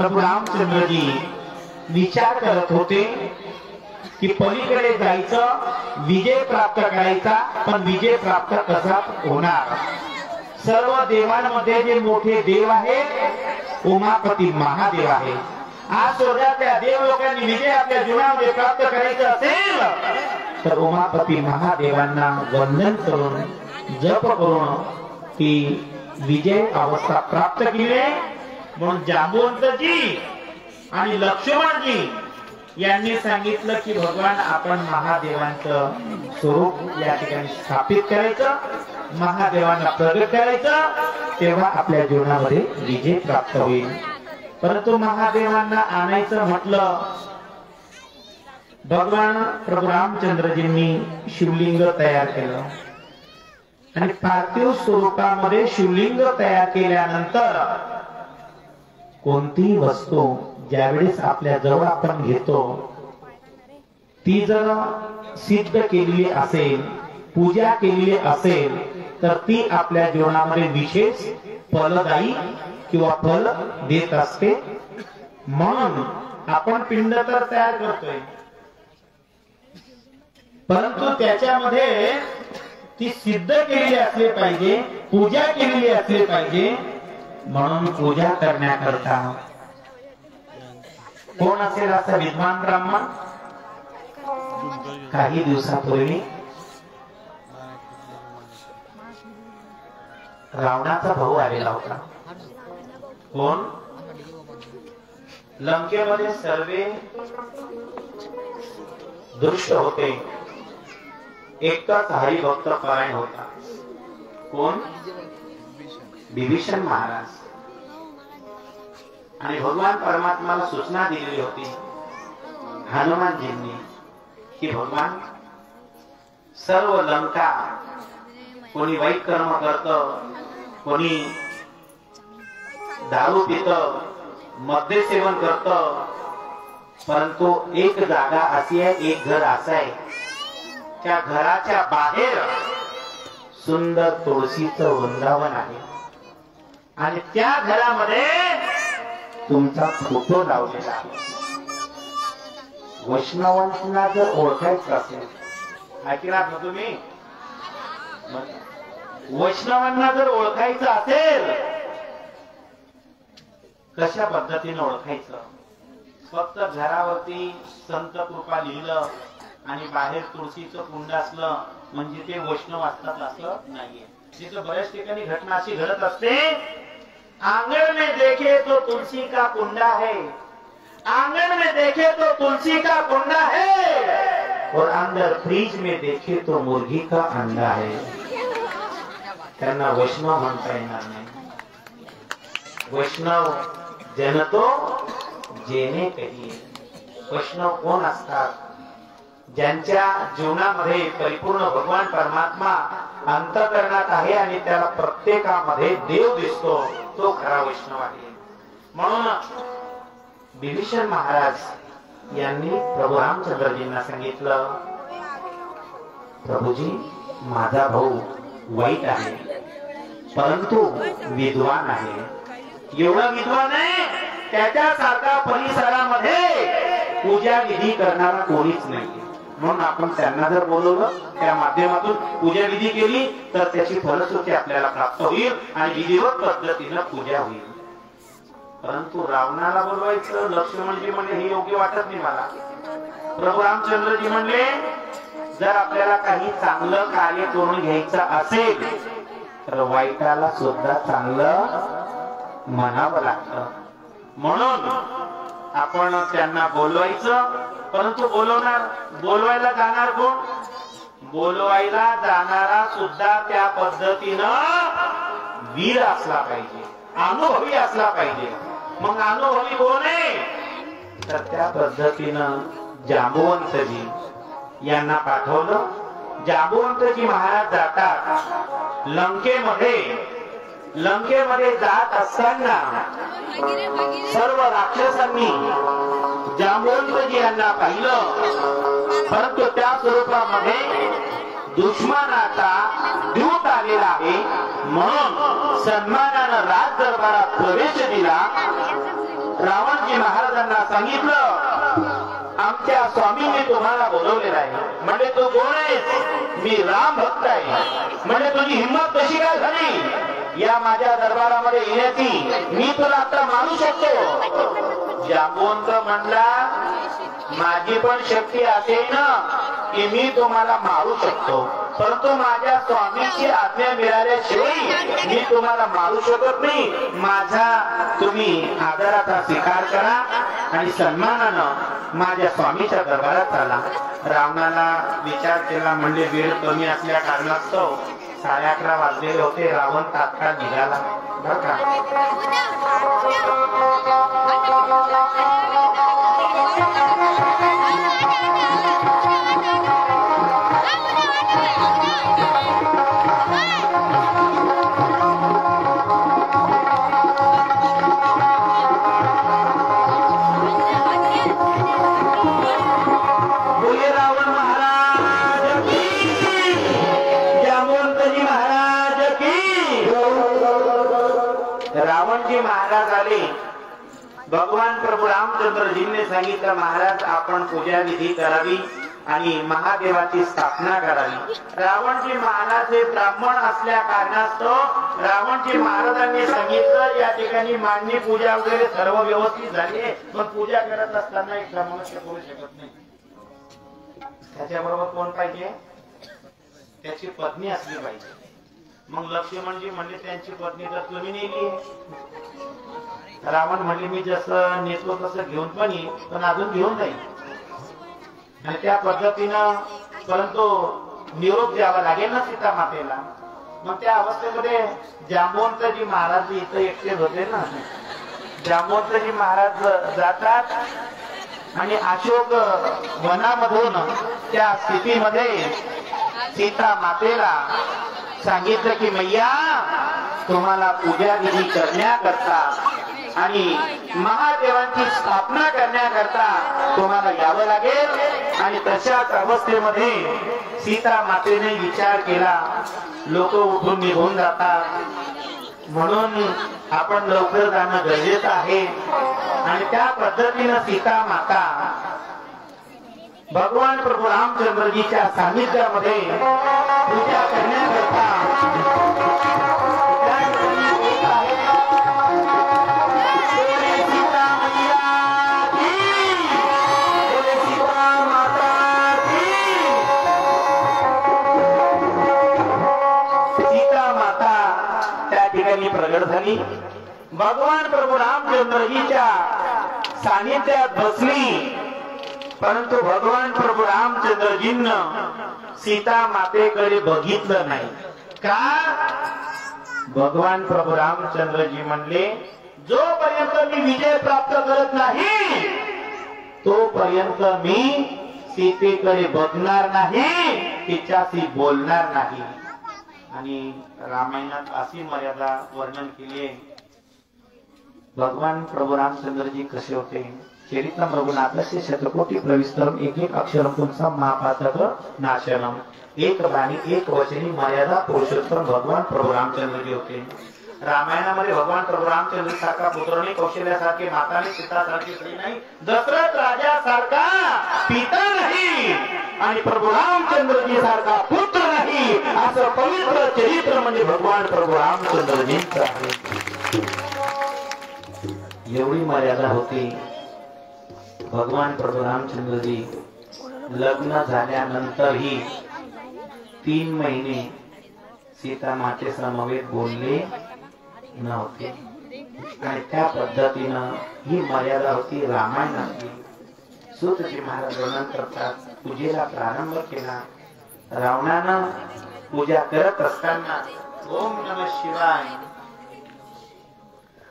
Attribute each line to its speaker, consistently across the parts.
Speaker 1: प्रभू रामचंद्रजी विचार करत होते की पलीकडे जायचं, विजय प्राप्त करायचा, पण विजय प्राप्त कसा होणार? सर्व देवांमध्ये जे मोठे देव आहेत उमापती महादेव आहे। आज स्वर्गातल्या देव लोकांनी विजय आपल्या जीवनामध्ये प्राप्त करायचा असेल तर उमापती महादेवांना वंदन करून जप करून ती विजय अवस्था प्राप्त केली। म्हणून जांबुवंतजी आणि लक्ष्मणजी यांनी सांगितलं की भगवान आपण महादेवांचं स्वरूप या ठिकाणी स्थापित करायचं, महादेवांना प्रगट करायचं, तेव्हा आपल्या जीवनामध्ये विजय प्राप्त होईल। परंतु महादेवांना आणायचं म्हटलं, भगवान प्रभू रामचंद्रजींनी शिवलिंग तयार केलं आणि पार्थिव स्वरूपामध्ये शिवलिंग तयार केल्यानंतर कोणतीही वस्तू ज्यावेळेस आपल्या जवळ आपण घेतो ती जर सिद्ध केलेली असेल, पूजा केलेली असेल तर ती आपल्या जीवनामध्ये विशेष फलदायी किंवा फल देत असते। म्हणून आपण पिंड तर तयार करतोय, परंतु त्याच्यामध्ये ती सिद्ध केलेली असली पाहिजे, पूजा केलेली असली पाहिजे। म्हणून पूजा करण्याकरता कोण असेल असं विद्वान ब्राह्मण? काही दिवसापूर्वी रावणाचा भाऊ आलेला होता। कोण? लंकेमध्ये सर्वे दृष्ट होते, एकटाच हरिभक्त परायण होता। कोण? विभीषण महाराज। आणि भगवान परमात्माला सूचना दिलेली होती हनुमानजींनी की भगवान सर्व लंका कोणी वाईट कर्म करत, कोणी दारू पित, मद्य सेवन करत, परंतु एक जागा अशी आहे, एक घर असं आहे, त्या घराच्या बाहेर सुंदर तुळशीचं वृंदावन आहे आणि त्या घरामध्ये तुमचा फोटो लावलेला आहे। वैष्णवांना जर ओळखायचं असेल, ऐकणार ना तुम्ही, वैष्णवांना जर ओळखायचं असेल कशा पद्धतीने ओळखायचं? फक्त घरावरती संत कृपा लिहिलं आणि बाहेर तुळशीचं कुंड असलं म्हणजे ते वैष्णव असतात असं नाहीये। तिथं बऱ्याच ठिकाणी घटना अशी घडत असते, आंगन में देखे तो तुलसी का कुंडा है, आंगन में देखे तो तुलसी का कुंडा है और अंदर फ्रिज में देखे तो मुर्गी का अंडा है। त्यांना वैष्णव म्हणता येणार नाही। वैष्णव जन तो जेने कहिए। वैष्णव कोण असतात? ज्यांच्या जीवनामध्ये परिपूर्ण भगवान परमात्मा अंतःकरणात आहे आणि त्याला प्रत्येकामध्ये देव दिसतो, तो खरा वैष्णव आहे। म्हणून विभीषण महाराज यांनी प्रभू रामचंद्रजींना सांगितलं, प्रभूजी माझा भाऊ वाईट आहे परंतु विद्वान आहे। एवढा विद्वान आहे त्याच्यासारखा परिसरामध्ये पूजा विधी करणारा कोणीच नाही। म्हणून आपण त्यांना जर बोलवलं, त्या माध्यमातून पूजा विधी केली तर त्याची फलश्रुती आपल्याला प्राप्त होईल आणि विधिवत पद्धतीनं पूजा होईल। परंतु रावणाला बोलवायचं, लक्ष्मणजी म्हणले हे योग्य वाटत नाही मला। प्रभू रामचंद्रजी म्हणले जर आपल्याला काही चांगलं कार्य करून घ्यायचं असेल तर वाईटाला सुद्धा चांगलं म्हणावं लागतं। म्हणून आपण त्यांना बोलवायचं, परंतु बोलवायला जाणार कोण? बोलवायला जाणारा सुद्धा त्या पद्धतीनं वीर असला पाहिजे, अनुभवी असला पाहिजे। मग अनुभवी कोण आहे? तर त्या पद्धतीनं जांबुवंतजी यांना पाठवलं। जांबुवंतजी महाराज जातात लंकेमध्ये जात असताना सर्व राक्षसांनी जांबुवंतजी यांना पाहिलं, परंतु त्या स्वरूपामध्ये दुश्मनाचा दूत आलेला आहे म्हणून सन्मानानं राज दरबारात प्रवेश दिला। रावणजी महाराजांना सांगितलं आमच्या स्वामींनी तुम्हाला बोलवलेलं आहे. म्हणजे तू कोण आहेस? मी राम भक्त आहे. म्हणजे तुझी हिंमत कशी काय झाली या माझ्या दरबारामध्ये येण्याची? मी तुला आता मारू शकतो. जांबवंत म्हणला माझी पण शक्ती असेल ना की मी तुम्हाला मारू शकतो, परंतु माझ्या स्वामीची आज्ञा मिळाल्याशिवाय मी तुम्हाला मारू शकत नाही. माझा तुम्ही आदराचा स्वीकार करा आणि सन्मानानं माझ्या स्वामीच्या दरबारात आला. रावणाला विचार केला, म्हणजे वेळ कमी असल्या कारणास्तव 11:30 वाजलेले होते. रावण तात्काळ निघाला बर का. रावणजी महाराज आले. भगवान प्रभू रामचंद्रजींनी सांगितलं महाराज आपण पूजा विधी करावी आणि महादेवाची स्थापना करावी. रावणजी महाराज हे ब्राह्मण असल्या कारणास्तव रावणजी महाराजांनी सांगितलं या ठिकाणी मांडणी पूजा वगैरे सर्व व्यवस्थित झाली, पण पूजा करत असताना एक मनुष्य करू शकत नाही. त्याच्याबरोबर कोण पाहिजे? त्याची पत्नी असली पाहिजे. मग लक्ष्मणजी म्हणले त्यांची पत्नी तर तुम्ही नेली. रावण म्हणले मी जसं नेतो तसं घेऊन पण येईल, पण अजून घेऊन जाईल. आणि त्या पद्धतीनं परंतु निरोप द्यावा लागेल ना सीता मातेला. मग त्या अवस्थेमध्ये जांबवंतजी महाराज इथं एकटे होते ना. जांबवंतजी महाराज जातात आणि अशोक वनामधून त्या स्थितीमध्ये सीता मातेला सांगितलं की मैया तुम्हाला पूजा विधी करण्याकरता आणि महादेवांची स्थापना करण्याकरता तुम्हाला यावं लागेल. आणि तशाच अवस्थेमध्ये सीता मातेने विचार केला लोक उठून निघून जातात म्हणून आपण लवकर जाणं गरजेचं आहे. आणि त्या पद्धतीनं सीता माता भगवान प्रभू रामचंद्रजीच्या सानिध्यामध्ये पूजा करण्याकरता सीता माता त्या ठिकाणी प्रगट झाली. भगवान प्रभू रामचंद्रजीच्या सानिध्यात बसली. परंतु भगवान प्रभू रामचंद्रजींना सीता मातेकडे बघितलं नाही. का? भगवान प्रभू रामचंद्रजी म्हणले जोपर्यंत मी विजय प्राप्त करत नाही तोपर्यंत मी सीतेकडे बघणार नाही, तिच्याशी बोलणार नाही. आणि रामायणात अशी मर्यादा वर्णन केली आहे. भगवान प्रभू रामचंद्रजी कसे होते? चरित्रम रघुनाथस्य शतकोटी प्रविस्तरम एक एक अक्षरम पुंसम महापातक नाशनम. एक बाणी एक वचनी मर्यादा पुरुषोत्तम भगवान प्रभू रामचंद्रजी होते. रामायणामध्ये भगवान प्रभू रामचंद्र सारखा पुत्र नाही, कौशल्यासारखे माता नाही, सीतासारखी स्त्री नाही, दशरथ राजासारखा पिता नाही आणि प्रभू रामचंद्रजी सारखा पुत्र नाही. असं पवित्र चरित्र म्हणजे भगवान प्रभू रामचंद्रजींचं आहे. एवढी मर्यादा होती. भगवान प्रभू रामचंद्रजी लग्न झाल्यानंतरही 3 महिने सीता माते समवेत बोलले नव्हते. आणि त्या पद्धतीनं ही मर्यादा होती रामायणातली. सूतजी महाराज वर्णन करतात पूजेला प्रारंभ केला. रावणानं पूजा करत असताना ओम नमः शिवाय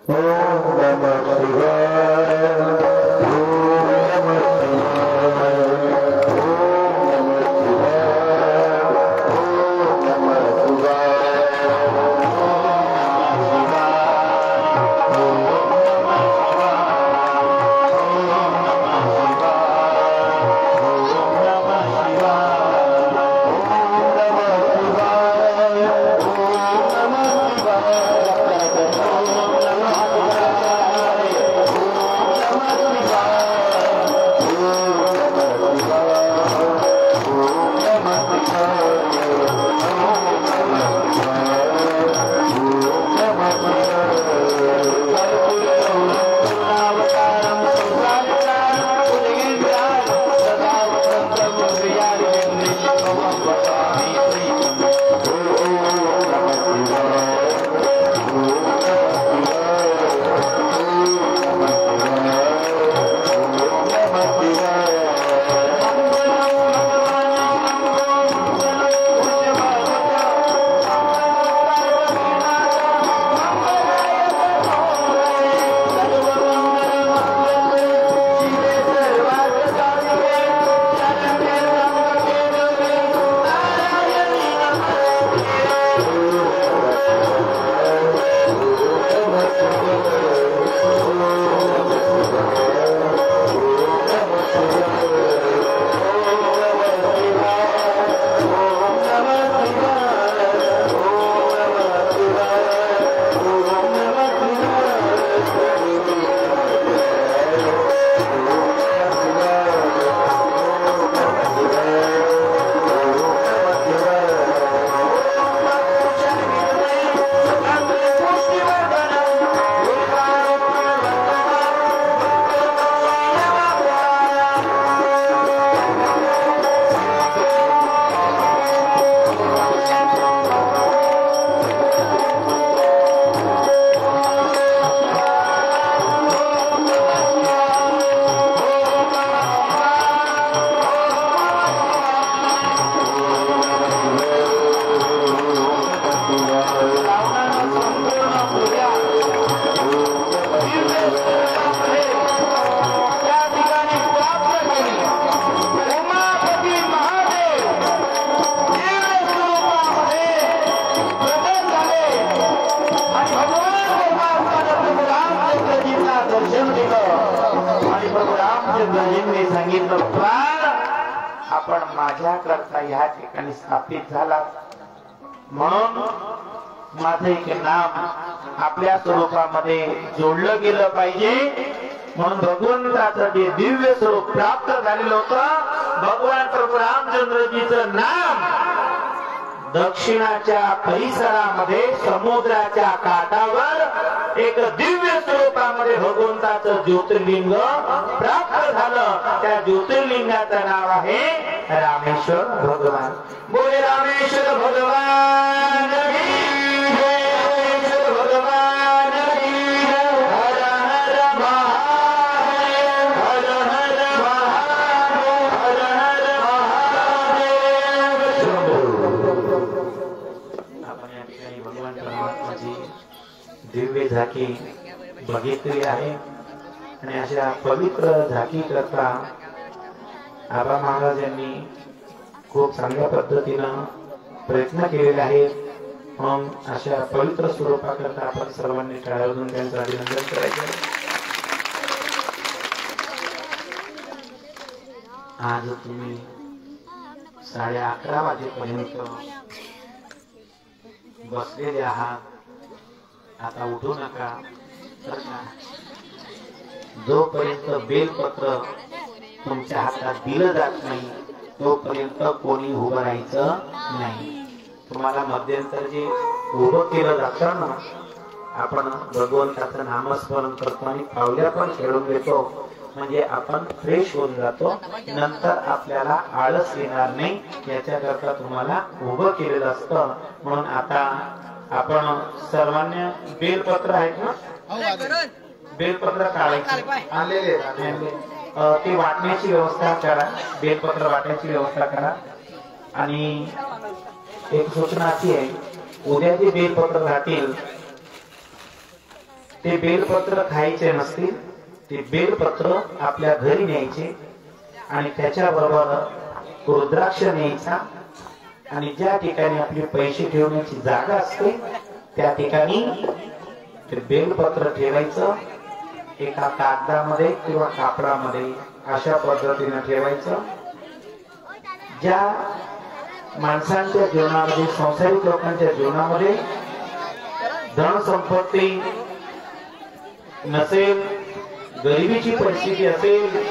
Speaker 1: ओम नमः शिवाय आपण माझ्याकरता ह्या ठिकाणी स्थापित झाला, म्हणून माझं एक नाम आपल्या स्वरूपामध्ये जोडलं गेलं पाहिजे। म्हणून भगवंताचं जे दिव्य स्वरूप प्राप्त झालेलं होतं, भगवान प्रभू रामचंद्रजीचं नाम दक्षिणाच्या परिसरामध्ये समुद्राच्या काठावर एक दिव्य स्वरूपामध्ये भगवंताचं ज्योतिर्लिंग प्राप्त झालं। त्या ज्योतिर्लिंगाचं नाव आहे रामेश्वर भगवान। बोले रामेश्वर भगवान की जय, रामेश्वर भगवान की जय। हर हर महादेव, हर हर महादेव, हर हर महादेव। आपण या ठिकाणी भगवान परमात्म्याची दिव्य झाकी बघितली आहे आणि अशा पवित्र झाकी करता आबा महाराज यांनी खूप चांगल्या पद्धतीनं प्रयत्न केलेले आहेत। म्हणून अशा पवित्र स्वरूपाकरता आपण सर्वांनी टाळ्या वाजवून त्यांचं अभिनंदन करायचं। आज तुम्ही 11:30 वाजेपर्यंत बसलेले आहात, आता उठू नका। जोपर्यंत बेलपत्र तुमच्या हातात दिलं जात नाही तोपर्यंत कोणी उभं राहायचं नाही। तुम्हाला मध्यंतर जे उभं केलं जातं ना, आपण भगवंताचं नामस्मरण करतो आणि पावल्या पण खेळून घेतो, म्हणजे आपण फ्रेश होऊन जातो, नंतर आपल्याला आळस येणार नाही, याच्याकरता तुम्हाला उभं केलेलं असतं। म्हणून आता आपण सर्वांनी बेलपत्र आहेत ना, बेलपत्र काढायचे आणलेले ते वाटण्याची व्यवस्था करा, बेलपत्र वाटण्याची व्यवस्था करा। आणि एक सूचना अशी आहे, उद्या जे बेलपत्र राहतील ते बेलपत्र खायचे नसतील, ते बेलपत्र आपल्या घरी न्यायचे आणि त्याच्याबरोबर रुद्राक्ष न्यायचा आणि ज्या ठिकाणी आपले पैसे ठेवण्याची जागा असते त्या ठिकाणी ते बेलपत्र ठेवायचं। एका कागदामध्ये किंवा कापडामध्ये अशा पद्धतीने ठेवायचं। ज्या माणसांच्या जीवनामध्ये, संसारिक लोकांच्या जीवनामध्ये धन संपत्ती नसेल, गरिबीची परिस्थिती असेल,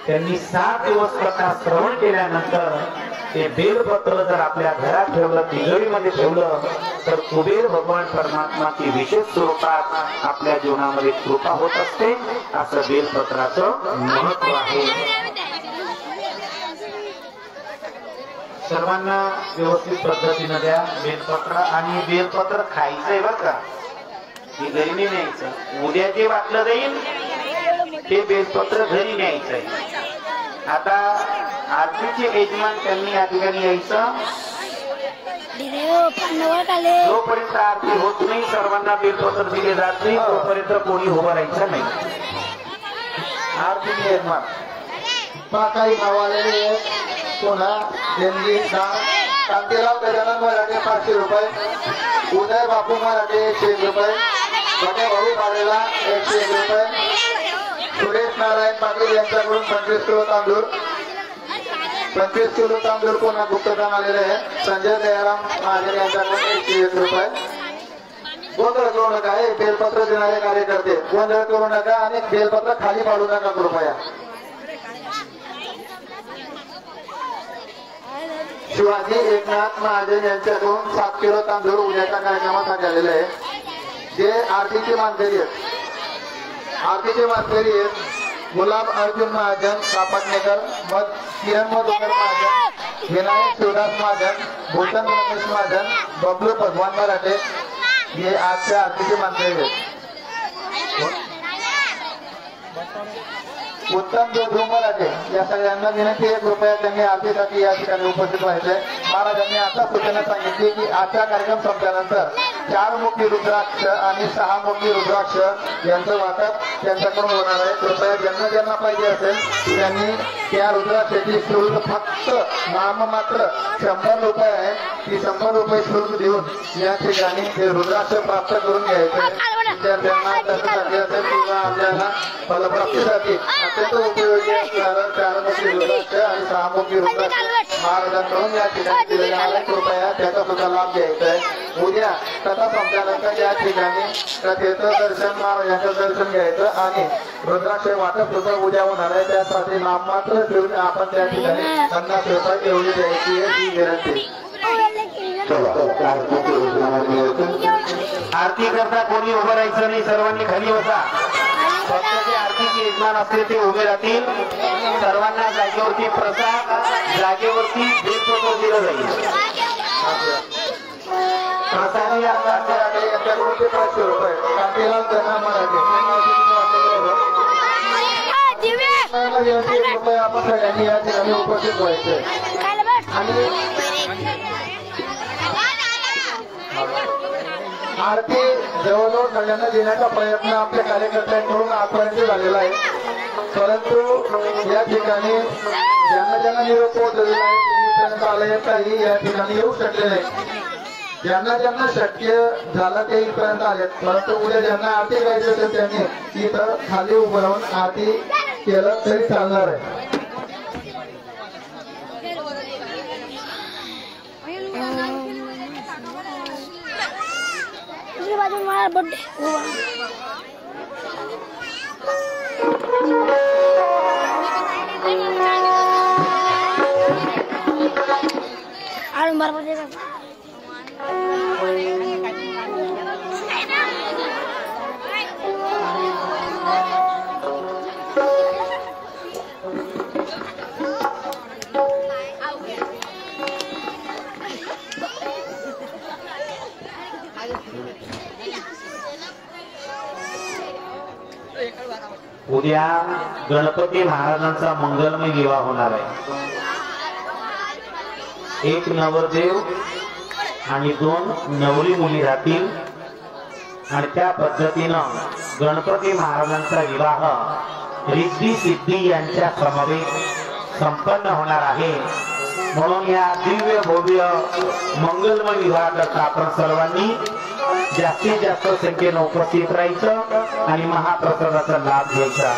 Speaker 1: त्यांनी 7 दिवस कथा श्रवण केल्यानंतर ते बेलपत्र जर आपल्या घरात ठेवलं, तिजोरीमध्ये ठेवलं, तर कुबेर भगवान परमात्माची विशेष स्वरूपात आपल्या जीवनामध्ये कृपा होत असते। असं बेलपत्राचं महत्व आहे। सर्वांना व्यवस्थित पद्धतीने द्या बेलपत्र, आणि बेलपत्र खायचंय बरं का, हे घरी नाही न्यायचं। उद्या जे वाटलं जाईल ते बेलपत्र घरी न्यायचंय। आता आरतीचे यजमान त्यांनी या ठिकाणी यायचं। जोपर्यंत आरती होत नाही, सर्वांना बेलपत्र दिले जात नाही, तोपर्यंत कोणी उभं राहायचं नाही। आरतीचे यजमान
Speaker 2: काही नावाले पुन्हा देणगी कांतीराव गजानन मराठे 500 रुपये, उदय बापू मराठे 101 रुपये, बटे भाऊ पाडेला 101 रुपये, सुरेश नारायण पाटील यांच्याकडून 25 किलो तांदूळ, 25 किलो तांदूळ पुन्हा गुप्तदान आलेले आहे। संजय दयाराम महाजन यांच्याकडून 101 रुपये। गोंधळ करू नका, हे बेलपत्र देणारे कार्यकर्ते गोंधळ करू नका आणि बेलपत्र खाली पाडू नका कृपया। शिवाजी एकनाथ महाजन यांच्याकडून 7 किलो तांदूळ उद्याच्या कार्यक्रमासाठी आलेले आहे। जे आरतीचे मानकरी आहेत, आरतीचे मानकरी आहेत गुलाब अर्जुन महाजन कापटनेकर, किरण मधुकर महाजन, विनायक शिवदास महाजन, भूषण रमेश महाजन, बबलू भगवान मराठे, हे आजच्या आरतीचे मानकरी आहेत। उत्तम जोधू मराठे या सगळ्यांना विनंती 1 रुपया त्यांनी आरतीसाठी या ठिकाणी उपस्थित व्हायचे। महाराजांनी आता सूचना सांगितली की आजचा कार्यक्रम संपल्यानंतर 4 मुखी रुद्राक्ष आणि 6 मुखी रुद्राक्ष यांचं वाटप त्यांच्याकडून होणार आहे। कृपया ज्यांना ज्यांना पाहिजे असेल त्यांनी त्या रुद्राक्षाची शुल्क फक्त नाममात्र 100 रुपये आहे, ती 100 रुपये शुल्क देऊन या ठिकाणी ते रुद्राक्ष प्राप्त करून घ्यायचे। विद्यार्थ्यांना त्यासाठी असेल किंवा आपल्याला फलप्राप्तीसाठी अत्यंत उपयोगी असणारं 4 मुखी रुद्राक्ष आणि 6 मुखी रुद्राक्ष मार्गदर्शन करून या ठिकाणी दिलेले आहे. कृपया त्याचा सुद्धा लाभ घ्यायचा आहे. उद्या कथा संपल्यानंतर या ठिकाणी कथेचं दर्शन महाराजांचं दर्शन घ्यायचं आणि रुद्राक्ष वाटप सुद्धा उद्या होणार आहे. त्यासाठी नाममात्र ठेवून आपण त्या ठिकाणी 50 रुपये एवढी द्यायची आहे ही विनंती.
Speaker 1: आरती करता कोणी उभं राहायचं नाही, सर्वांनी खाली बसा. फक्त जे आरतीचे यजमान असते ते उभे राहतील. सर्वांना जागेवरती प्रसाद जागेवरती भेटवस्तू दिलं जाईल. प्रसाद
Speaker 2: यांच्याकडून ते 500 रुपये कांतीलाल त्यांना मराठे रुपये आपण सगळ्यांनी या ठिकाणी उपस्थित व्हायचे आणि आरती जवळजवळ सगळ्यांना देण्याचा प्रयत्न आपल्या कार्यकर्त्यांकडून आजपर्यंत झालेला आहे. परंतु या ठिकाणी ज्यांना निरोप पोहोचलेला आहे आलंय काही या ठिकाणी येऊ शकले नाही. ज्यांना शक्य झालं ते इथपर्यंत आले. परंतु उद्या ज्यांना आरती करायची असेल त्यांनी इथं खाली उभं राहून आरती केलं तरी चालणार आहे.
Speaker 1: उद्या गणपती महाराजांचा मंगलमय विवाह होणार आहे. एक नवरदेव आणि 2 नवरी मुली राहतील आणि त्या पद्धतीनं गणपती महाराजांचा विवाह रिद्धी सिद्धी यांच्या समवेत संपन्न होणार आहे. म्हणून या दिव्य भव्य मंगलमय विवाहाकरता आपण सर्वांनी जास्तीत जास्त संख्येनं उपस्थित राहायचं आणि महाप्रसादाचा लाभ घ्यायचा.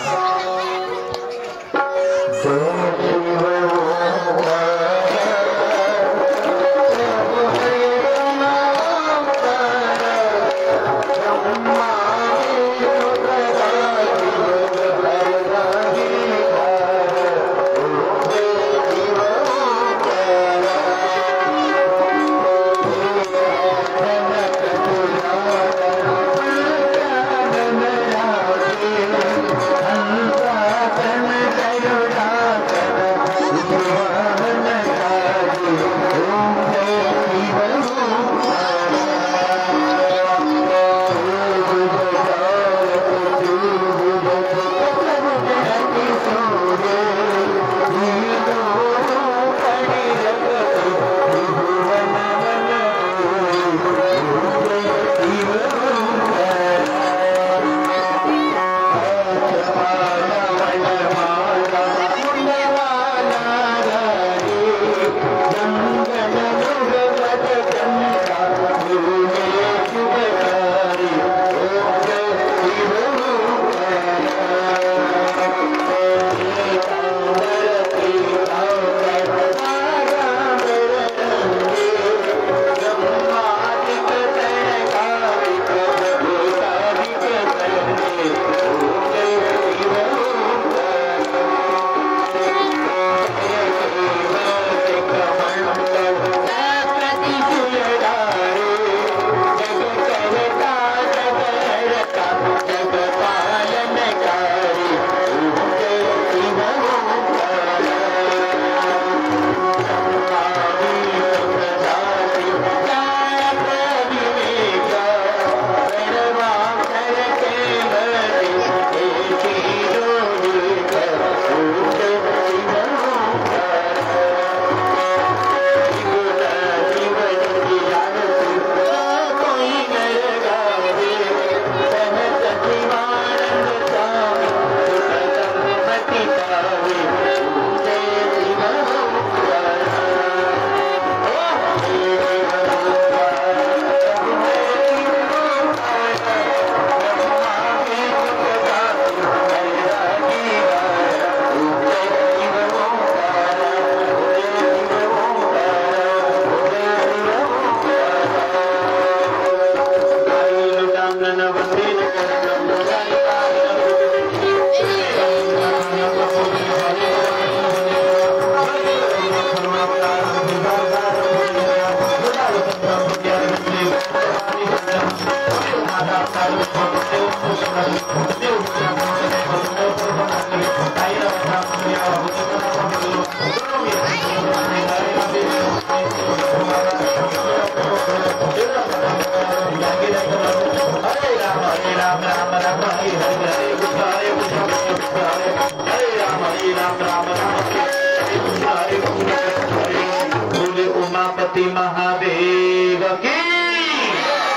Speaker 1: उमापति महादेव की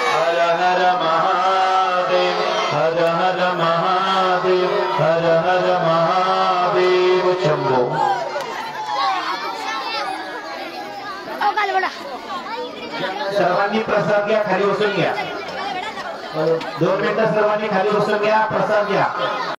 Speaker 1: हर हर महादेव हर हर महादेव हर हर महादेव शंभो। सर्वांनी प्रसाद घ्या, खाली बसून घ्या, 2 मिनिटं सर्वांनी खाली बसून घ्या, प्रसाद घ्या।